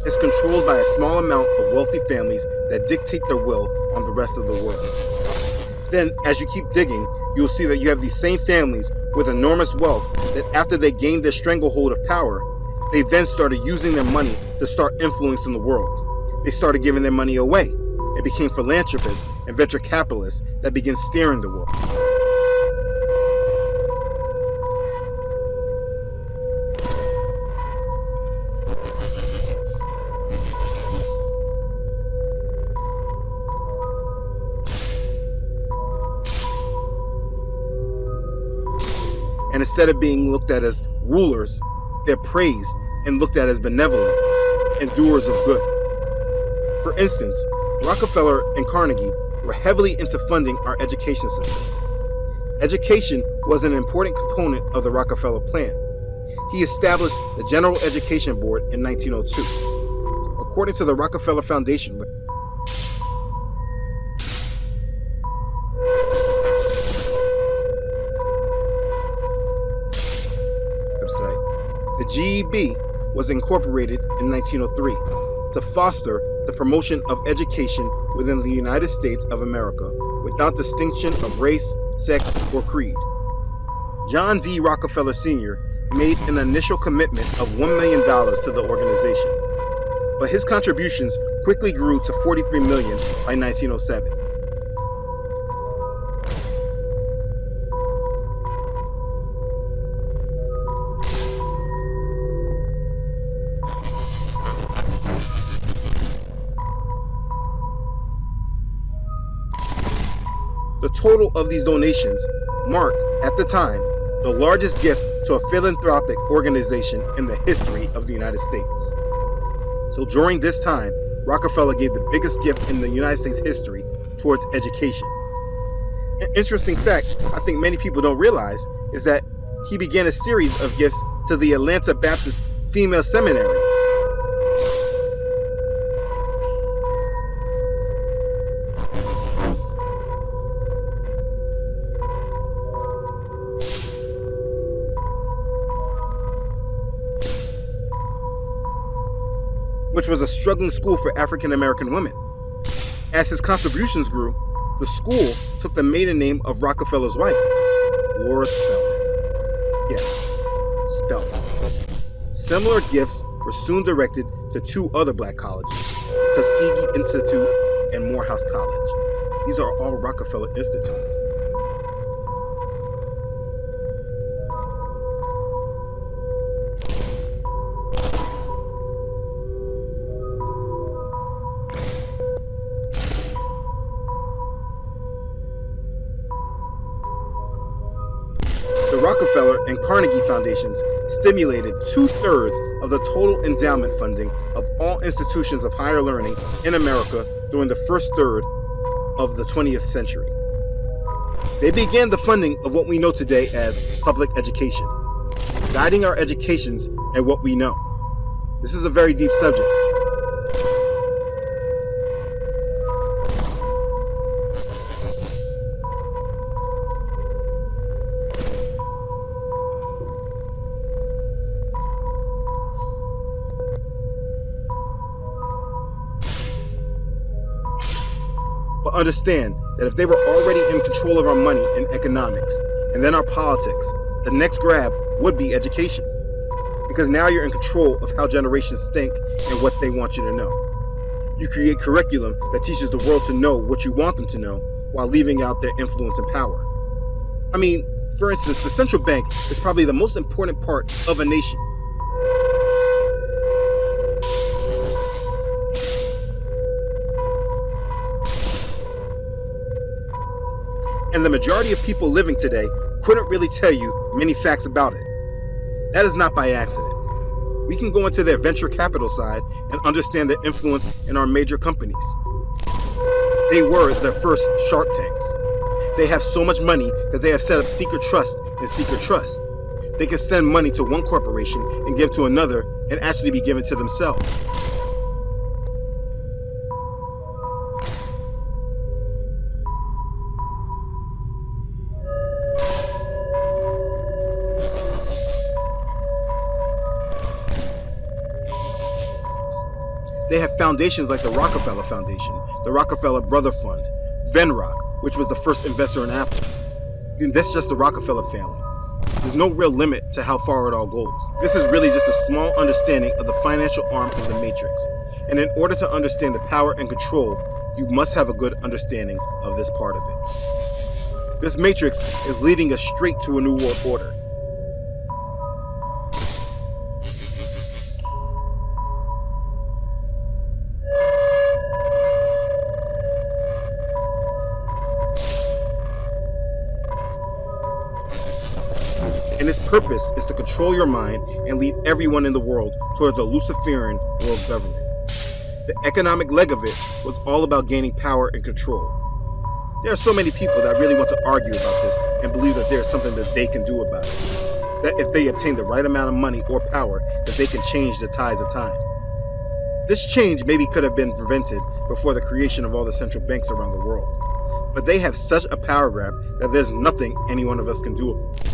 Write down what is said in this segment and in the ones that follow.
is controlled by a small amount of wealthy families that dictate their will on the rest of the world. Then, as you keep digging, you'll see that you have these same families with enormous wealth that after they gained their stranglehold of power, they then started using their money to start influencing the world. They started giving their money away and became philanthropists and venture capitalists that began steering the world. And instead of being looked at as rulers, they're praised and looked at as benevolent and doers of good. For instance, Rockefeller and Carnegie were heavily into funding our education system. Education was an important component of the Rockefeller plan. He established the General Education Board in 1902. According to the Rockefeller Foundation website, the GEB was incorporated in 1903 to foster the promotion of education within the United States of America without distinction of race, sex, or creed. John D. Rockefeller Sr. made an initial commitment of $1 million to the organization, but his contributions quickly grew to $43 million by 1907. The total of these donations marked, at the time, the largest gift to a philanthropic organization in the history of the United States. So during this time, Rockefeller gave the biggest gift in the United States history towards education. An interesting fact I think many people don't realize is that he began a series of gifts to the Atlanta Baptist Female Seminary. Which was a struggling school for African American women. As his contributions grew, the school took the maiden name of Rockefeller's wife, Laura Spelman. Yes, Spelman. Similar gifts were soon directed to two other black colleges, Tuskegee Institute and Morehouse College. These are all Rockefeller institutes. The Rockefeller and Carnegie Foundations stimulated 2/3 of the total endowment funding of all institutions of higher learning in America during the first third of the 20th century. They began the funding of what we know today as public education, guiding our educations and what we know. This is a very deep subject. But understand that if they were already in control of our money and economics, and then our politics, the next grab would be education. Because now you're in control of how generations think and what they want you to know. You create curriculum that teaches the world to know what you want them to know while leaving out their influence and power. I mean, for instance, the central bank is probably the most important part of a nation. And the majority of people living today couldn't really tell you many facts about it. That is not by accident. We can go into their venture capital side and understand their influence in our major companies. They were the first Shark Tanks. They have so much money that they have set up secret trust and secret trust. They can send money to one corporation and give to another and actually be given to themselves. They have foundations like the Rockefeller Foundation, the Rockefeller Brother Fund, Venrock, which was the first investor in Apple. And that's just the Rockefeller family. There's no real limit to how far it all goes. This is really just a small understanding of the financial arm of the matrix. And in order to understand the power and control, you must have a good understanding of this part of it. This matrix is leading us straight to a new world order. And its purpose is to control your mind and lead everyone in the world towards a Luciferian world government. The economic leg of it was all about gaining power and control. There are so many people that really want to argue about this and believe that there's something that they can do about it. That if they obtain the right amount of money or power, that they can change the tides of time. This change maybe could have been prevented before the creation of all the central banks around the world. But they have such a power grab that there's nothing any one of us can do about it.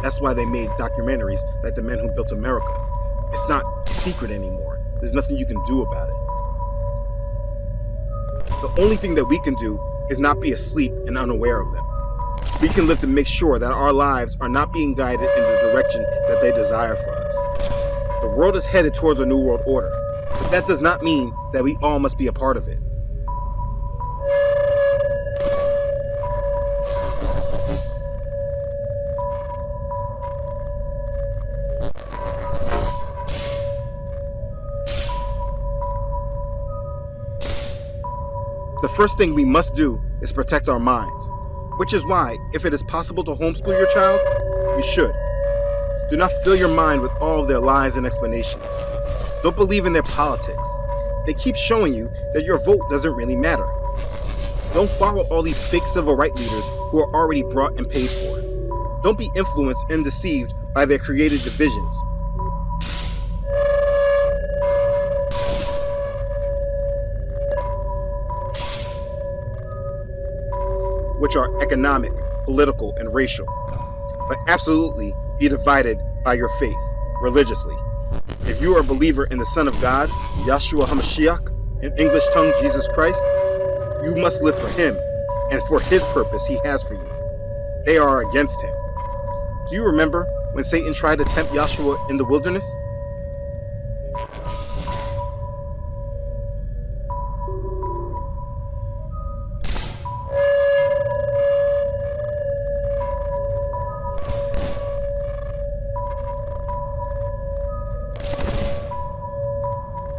That's why they made documentaries like The Men Who Built America. It's not secret anymore. There's nothing you can do about it. The only thing that we can do is not be asleep and unaware of them. We can live to make sure that our lives are not being guided in the direction that they desire for us. The world is headed towards a new world order, but that does not mean that we all must be a part of it. The first thing we must do is protect our minds, which is why, if it is possible to homeschool your child, you should. Do not fill your mind with all of their lies and explanations. Don't believe in their politics. They keep showing you that your vote doesn't really matter. Don't follow all these fake civil rights leaders who are already brought and paid for. Don't be influenced and deceived by their created divisions. Which are economic, political, and racial, but absolutely be divided by your faith, religiously. If you are a believer in the Son of God, Yahshua HaMashiach, in English tongue Jesus Christ, you must live for Him and for His purpose He has for you. They are against Him. Do you remember when Satan tried to tempt Yahshua in the wilderness?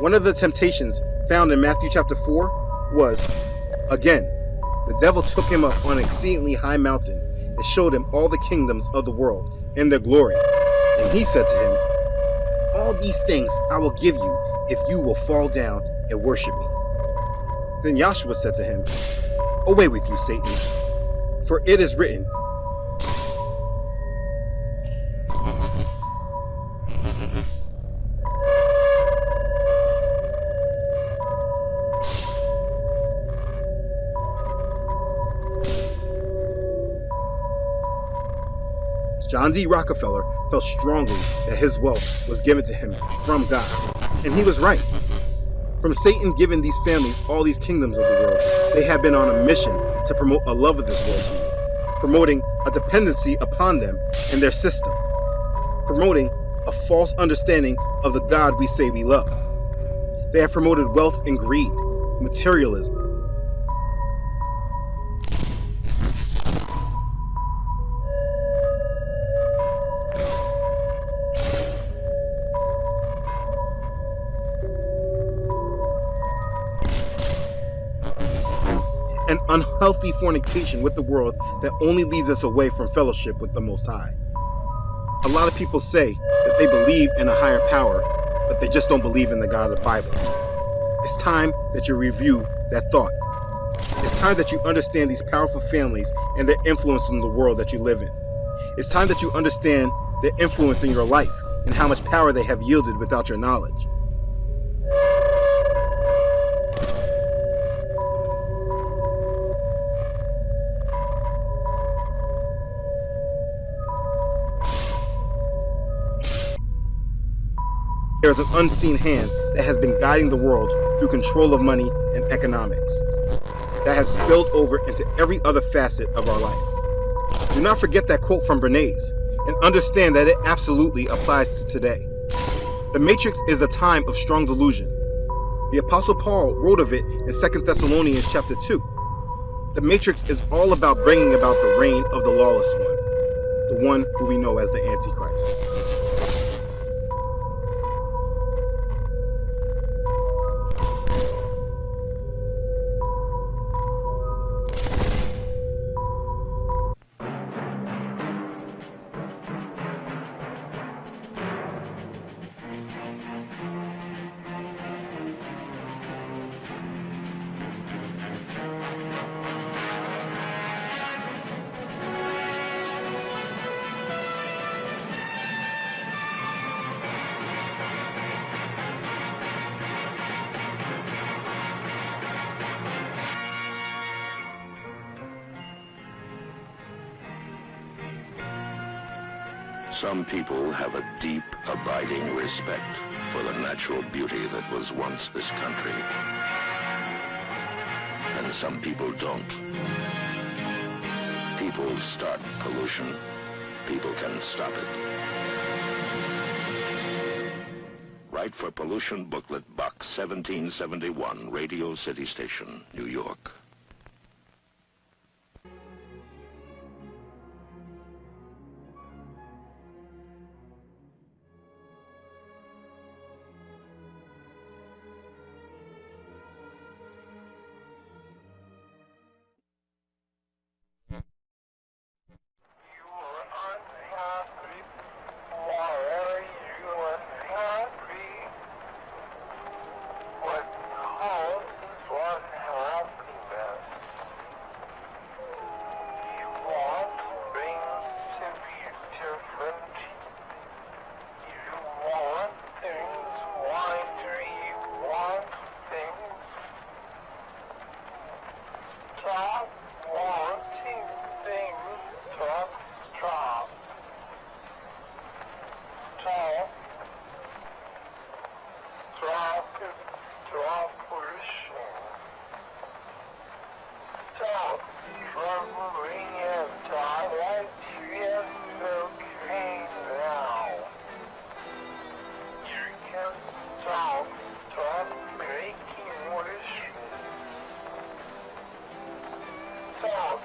One of the temptations found in Matthew chapter 4 was, again, the devil took him up on an exceedingly high mountain and showed him all the kingdoms of the world in their glory. And he said to him, all these things I will give you if you will fall down and worship me. Then Yahshua said to him, away with you, Satan, for it is written, John D. Rockefeller felt strongly that his wealth was given to him from God, and he was right. From Satan giving these families all these kingdoms of the world, they have been on a mission to promote a love of this world to you, promoting a dependency upon them and their system, promoting a false understanding of the God we say we love. They have promoted wealth and greed, materialism, an unhealthy fornication with the world that only leads us away from fellowship with the Most High. A lot of people say that they believe in a higher power, but they just don't believe in the God of the Bible. It's time that you review that thought. It's time that you understand these powerful families and their influence in the world that you live in. It's time that you understand their influence in your life and how much power they have yielded without your knowledge. there is an unseen hand that has been guiding the world through control of money and economics that has spilled over into every other facet of our life. Do not forget that quote from Bernays and understand that it absolutely applies to today. The Matrix is the time of strong delusion. The Apostle Paul wrote of it in 2 Thessalonians chapter 2. The Matrix is all about bringing about the reign of the lawless one, the one who we know as the Antichrist. Some people have a deep, abiding respect for the natural beauty that was once this country. And some people don't. People start pollution. People can stop it. Write for Pollution Booklet, Box 1771, Radio City Station, New York. Stop